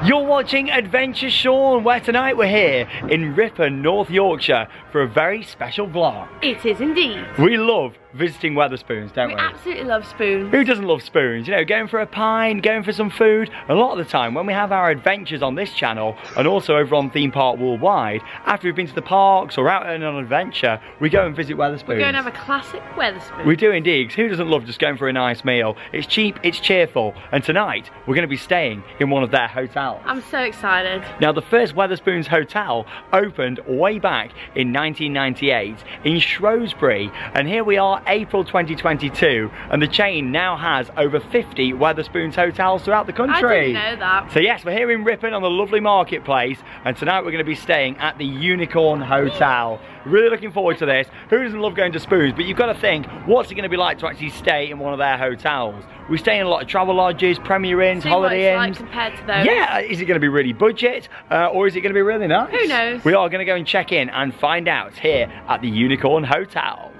You're watching Adventure Sean, where tonight we're here in Ripon, North Yorkshire for a very special vlog. It is indeed. We love visiting Wetherspoons, don't we? We absolutely love spoons. Who doesn't love spoons? You know, going for a pint, going for some food. A lot of the time when we have our adventures on this channel and also over on Theme Park Worldwide, after we've been to the parks or out on an adventure, we go and visit Wetherspoons. We go and have a classic Wetherspoons. We do indeed. Who doesn't love just going for a nice meal? It's cheap, it's cheerful, and tonight we're going to be staying in one of their hotels. I'm so excited. Now, the first Wetherspoons Hotel opened way back in 1998 in Shrewsbury, and here we are, April 2022, and the chain now has over 50 Wetherspoons hotels throughout the country. I didn't know that. So yes, we're here in Ripon on the lovely marketplace, and tonight we're going to be staying at the Unicorn Hotel. Really looking forward to this. Who doesn't love going to spoons? But you've got to think, what's it going to be like to actually stay in one of their hotels? We stay in a lot of travel lodges, Premier Inns, Holiday Inns. Like compared to those. Yeah, is it going to be really budget, or is it going to be really nice? Who knows? We are going to go and check in and find out here at the Unicorn Hotel.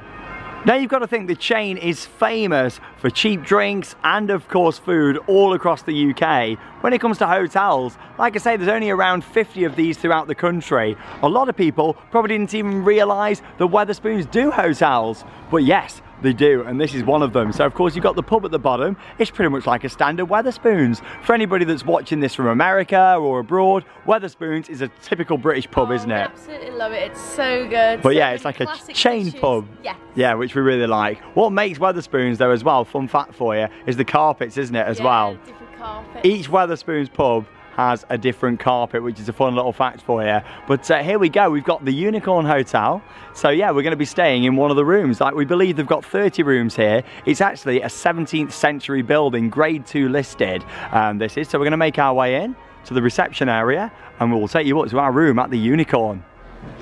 Now, you've got to think the chain is famous for cheap drinks and of course food all across the UK. When it comes to hotels, like I say, there's only around 50 of these throughout the country. A lot of people probably didn't even realise that Wetherspoons do hotels, but yes, they do, and this is one of them. So of course you've got the pub at the bottom. It's pretty much like a standard Wetherspoons. For anybody that's watching this from America or abroad, Wetherspoons is a typical British pub, isn't it? I absolutely love it. It's so good. But yeah, it's like a chain pub. Yes. Yeah, which we really like. What makes Wetherspoons though as well, fun fact for you, is the carpets, isn't it, as well? Different carpets. Each Wetherspoons pub has a different carpet, which is a fun little fact for you. But here we go, we've got the Unicorn Hotel. So yeah, we're going to be staying in one of the rooms. Like, we believe they've got 30 rooms here. It's actually a 17th century building, grade 2 listed. This is, so we're going to make our way in to the reception area and we'll take you up to our room at the Unicorn.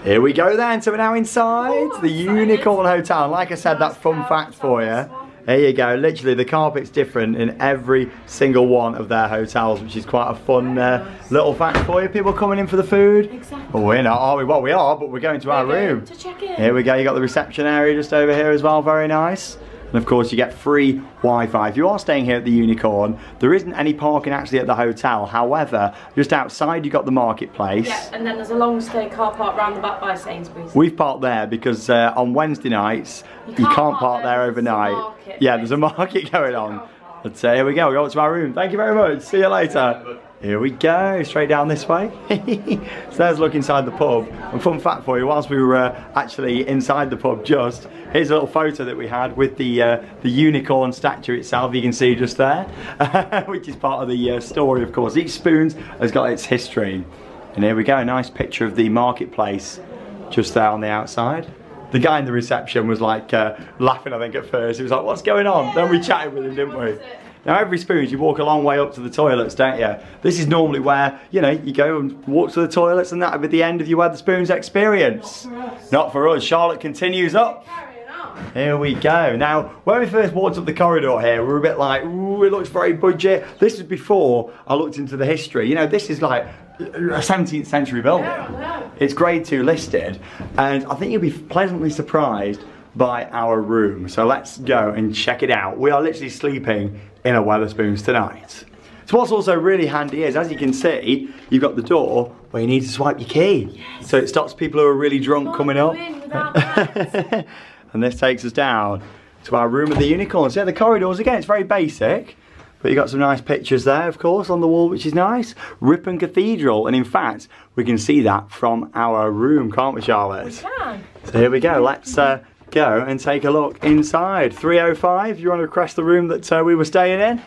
Here we go then, so we're now inside the Unicorn Hotel. Like I said, that fun fact for you. There you go, literally the carpet's different in every single one of their hotels, which is quite a fun little fact for you. People coming in for the food. Exactly. Well, we're not, are we? Well, we are, but we're going to our room. To check in. Here we go, you got the reception area just over here as well, very nice. And of course you get free Wi-Fi. If you are staying here at the Unicorn, there isn't any parking actually at the hotel. However, just outside you've got the marketplace. Yeah, and then there's a long stay car park round the back by Sainsbury's. We've parked there because on Wednesday nights, you can't park there overnight. Yeah, there's a market going on. But here we go, we'll go up to our room. Thank you very much, see you later. Here we go, straight down this way. So there's a look inside the pub. And fun fact for you, whilst we were actually inside the pub just, here's a little photo that we had with the unicorn statue itself, you can see just there, which is part of the story, of course. Each spoon has got its history. And here we go, a nice picture of the marketplace just there on the outside. The guy in the reception was like laughing, I think, at first. He was like, what's going on? Then we chatted with him, didn't we? Now, every spoons, you walk a long way up to the toilets, don't you? This is normally where, you know, you go and walk to the toilets and that'll be the end of your Wetherspoons experience. Not for us. Not for us. Charlotte continues up. Here we go. Now, when we first walked up the corridor here, we were a bit like, ooh, it looks very budget. This is before I looked into the history. You know, this is like a 17th century building. Yeah, it's grade 2 listed, and I think you'll be pleasantly surprised by our room. So let's go and check it out. We are literally sleeping in a Wetherspoons tonight. So what's also really handy is, as you can see, you've got the door where you need to swipe your key. Yes. So it stops people who are really drunk coming up. And this takes us down to our room at the Unicorn. So yeah, the corridors, again, it's very basic, but you've got some nice pictures there, of course, on the wall, which is nice. Ripon Cathedral, and in fact, we can see that from our room, can't we, Charlotte? We can. So here we go, let's go and take a look inside. 305, you want to request the room that we were staying in?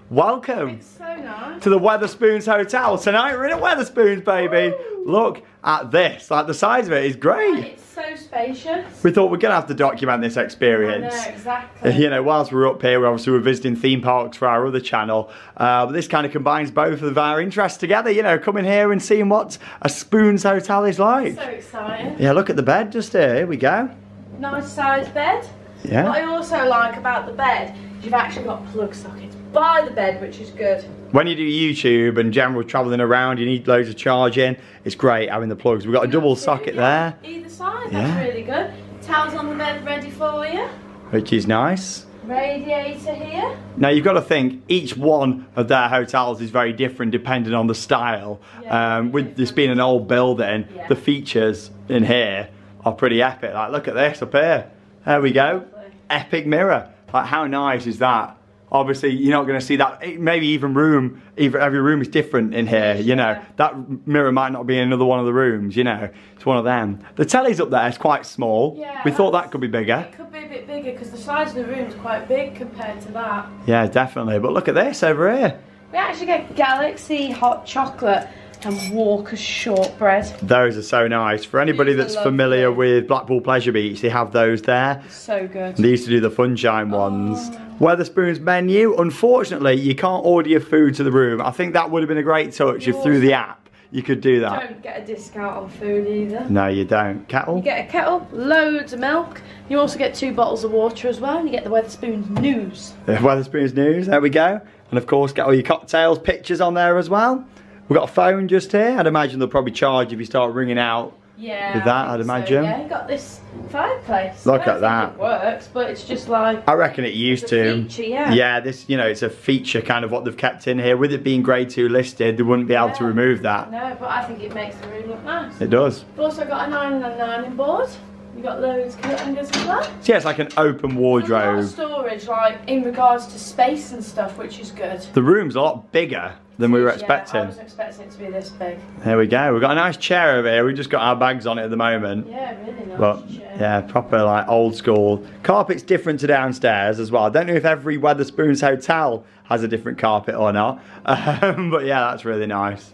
Welcome. It's so nice. To the Wetherspoons Hotel. Tonight we're in a Wetherspoons, baby. Woo. Look at this, like the size of it is great. It's so spacious. We thought we're going to have to document this experience. I know, exactly. You know, whilst we're up here, obviously we're visiting theme parks for our other channel, but this kind of combines both of our interests together, you know, coming here and seeing what a Spoons Hotel is like. So exciting. Yeah, look at the bed just here we go. Nice sized bed. Yeah. What I also like about the bed is you've actually got plug sockets by the bed, which is good. When you do YouTube and general travelling around, you need loads of charging. It's great having the plugs. We've got a double socket there. Either side, that's really good. Towels on the bed ready for you. Which is nice. radiator here. Now you've got to think, each one of their hotels is very different depending on the style. Yeah, with this being an old building, the features in here are pretty epic. Like, look at this up here. There we go. Lovely. Epic mirror. Like, how nice is that? Obviously, you're not going to see that. Maybe even every room is different in here, you know. That mirror might not be in another one of the rooms, you know. It's one of them. The telly's up there is quite small. Yeah, we thought that could be bigger. It could be a bit bigger because the size of the room is quite big compared to that. Yeah, definitely. But look at this over here. We actually get Galaxy hot chocolate and Walker's shortbread. Those are so nice. For anybody that's familiar with Blackpool Pleasure Beach, they have those there. So good. They used to do the Funshine ones. Wetherspoons menu. Unfortunately, you can't order your food to the room. I think that would have been a great touch if through the app you could do that. You don't get a discount on food either. No, you don't. Kettle? You get a kettle, loads of milk. You also get 2 bottles of water as well. And you get the Wetherspoons news. The Wetherspoons news. There we go. And of course, get all your cocktails, pictures on there as well. We've got a phone just here. I'd imagine they'll probably charge if you start ringing out with that, I'd imagine. So, yeah, you got this fireplace. Look at that. It works, but it's just like... I reckon it used to. Feature, yeah. Yeah, this, you know, it's a feature kind of what they've kept in here. With it being grade 2 listed, they wouldn't be able to remove that. No, but I think it makes the room look nice. It does. We've also got a 9 board. You've got loads of coat hangers as well. So yeah, it's like an open wardrobe. A lot of storage, like, in regards to space and stuff, which is good. The room's a lot bigger than we were expecting. Yeah, I was expecting it to be this big. There we go. We've got a nice chair over here. We've just got our bags on it at the moment. Yeah, really nice chair. Yeah, proper like old school. Carpet's different to downstairs as well. I don't know if every Wetherspoons hotel has a different carpet or not. But yeah, that's really nice.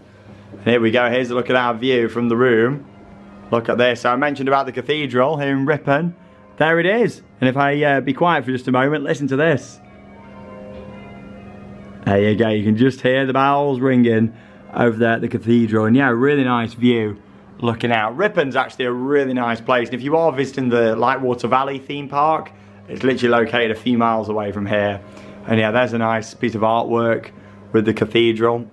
And here we go. Here's a look at our view from the room. Look at this. So I mentioned about the cathedral here in Ripon. There it is. And if I be quiet for just a moment, listen to this. There you go. You can just hear the bells ringing over there at the cathedral. And yeah, really nice view looking out. Ripon's actually a really nice place. And if you are visiting the Lightwater Valley theme park, it's literally located a few miles away from here. And yeah, there's a nice piece of artwork with the cathedral.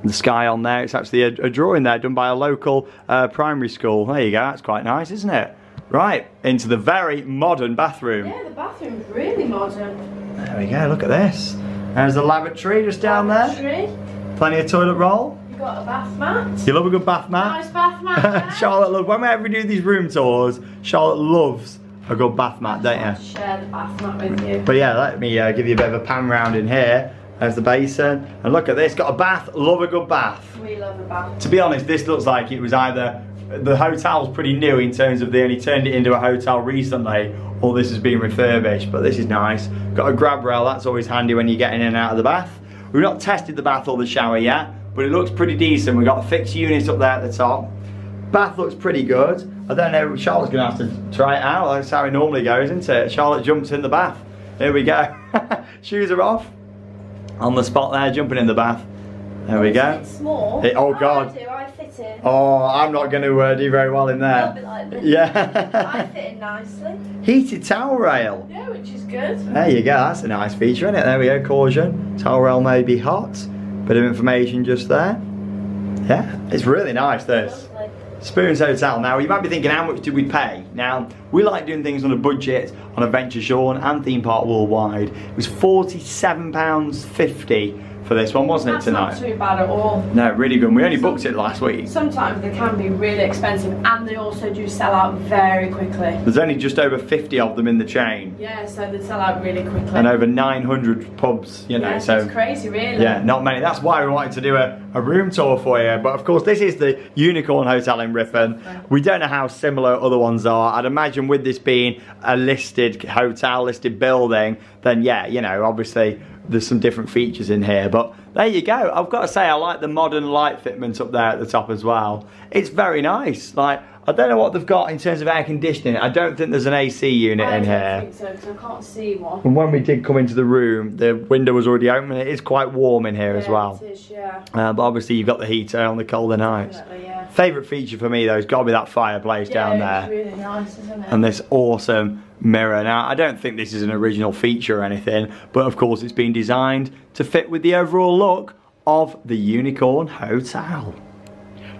The sky on there. It's actually a drawing there done by a local primary school. There you go. That's quite nice, isn't it? Right, into the very modern bathroom. Yeah, the bathroom's really modern. There we go. Look at this. There's the lavatory just down there. Plenty of toilet roll. You've got a bath mat. You love a good bath mat? Nice bath mat. Charlotte loves, whenever we do these room tours, Charlotte loves a good bath mat, don't you? Share the bath mat with you. But yeah, let me give you a bit of a pan round in here. There's the basin. And look at this, got a bath. Love a good bath. We love a bath. To be honest, this looks like it was either, the hotel's pretty new in terms of they only turned it into a hotel recently, or this has been refurbished, but this is nice. Got a grab rail, that's always handy when you're getting in and out of the bath. We've not tested the bath or the shower yet, but it looks pretty decent. We've got a fixed unit up there at the top. Bath looks pretty good. I don't know, Charlotte's gonna have to try it out. That's how it normally goes, isn't it? Charlotte jumps in the bath. Here we go. Shoes are off. On the spot there, jumping in the bath. There we go. It's small. Oh God. I fit in. Oh, I'm not going to do very well in there. A bit like this. Yeah. I fit in nicely. Heated towel rail. Yeah, which is good. There you go. That's a nice feature, isn't it? There we go. Caution. Towel rail may be hot. Bit of information just there. Yeah, it's really nice. This. Lovely. Spoons Hotel. Now, you might be thinking, how much did we pay? Now, we like doing things on a budget on Adventure Shore and Theme Park Worldwide. It was £47.50 for this one, wasn't it, tonight? That's not too bad at all. No, really good. We only booked it last week. Sometimes they can be really expensive, and they also do sell out very quickly. There's only just over 50 of them in the chain. Yeah, so they sell out really quickly. And over 900 pubs, you know, yeah, so it's crazy, really. Yeah, not many. That's why we wanted to do a room tour for you. But of course, this is the Unicorn Hotel in Ripon. We don't know how similar other ones are. I'd imagine with this being a listed hotel, listed building, then yeah, you know, obviously there's some different features in here. But there you go. I've got to say, I like the modern light fitment up there at the top as well. It's very nice. Like, I don't know what they've got in terms of air conditioning. I don't think there's an AC unit in here. I don't think so, because I can't see one. And when we did come into the room, the window was already open. It is quite warm in here as well. It is, yeah. But obviously you've got the heater on the colder nights. Definitely, yeah. Favourite feature for me though has got to be that fireplace down there. It's really nice, isn't it? And this awesome mirror. Now, I don't think this is an original feature or anything, but of course it's been designed to fit with the overall look of the Unicorn Hotel.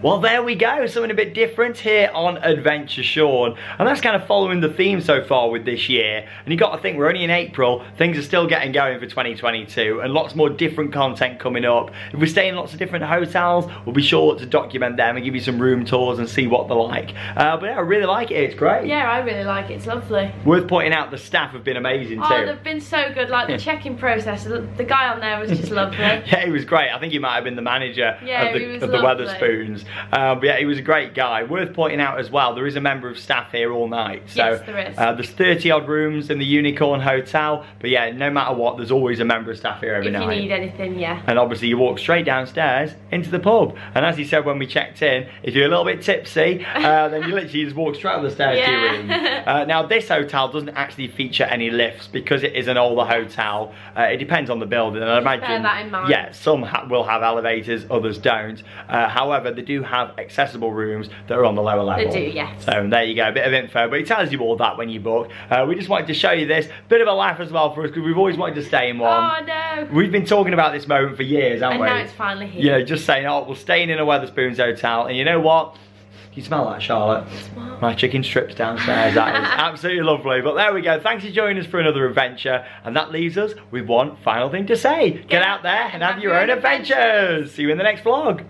Well, there we go, something a bit different here on Adventure Sean. And that's kind of following the theme so far with this year. And you got to think, we're only in April, things are still getting going for 2022, and lots more different content coming up. If we stay in lots of different hotels, we'll be sure to document them and give you some room tours and see what they're like. But yeah, I really like it, it's great. Yeah, I really like it, it's lovely. Worth pointing out, the staff have been amazing too. Oh, they've been so good, like the check-in process, the guy on there was just lovely. Yeah, he was great. I think he might have been the manager of the Wetherspoons. But yeah, he was a great guy. Worth pointing out as well, there is a member of staff here all night. So yes, there is. There's 30 odd rooms in the Unicorn Hotel, but yeah, no matter what, there's always a member of staff here every night. If you need anything, yeah. And obviously you walk straight downstairs into the pub. And as he said when we checked in, if you're a little bit tipsy, then you literally just walk straight up the stairs to your room. Now this hotel doesn't actually feature any lifts because it is an older hotel. It depends on the building, and I imagine, bear that in mind. Yeah, some will have elevators, others don't. However, they do have accessible rooms that are on the lower level. They do, yes. So there you go, a bit of info, but it tells you all that when you book. We just wanted to show you this, bit of a laugh as well for us, because we've always wanted to stay in one. Oh no. We've been talking about this moment for years, haven't we? And now it's finally here. Yeah, just saying, oh, we're staying in a Wetherspoons hotel, and you know what? You smell that, Charlotte? My chicken strips downstairs. That is absolutely lovely. But there we go. Thanks for joining us for another adventure. And that leaves us with one final thing to say. Get out there and have your own adventures. See you in the next vlog.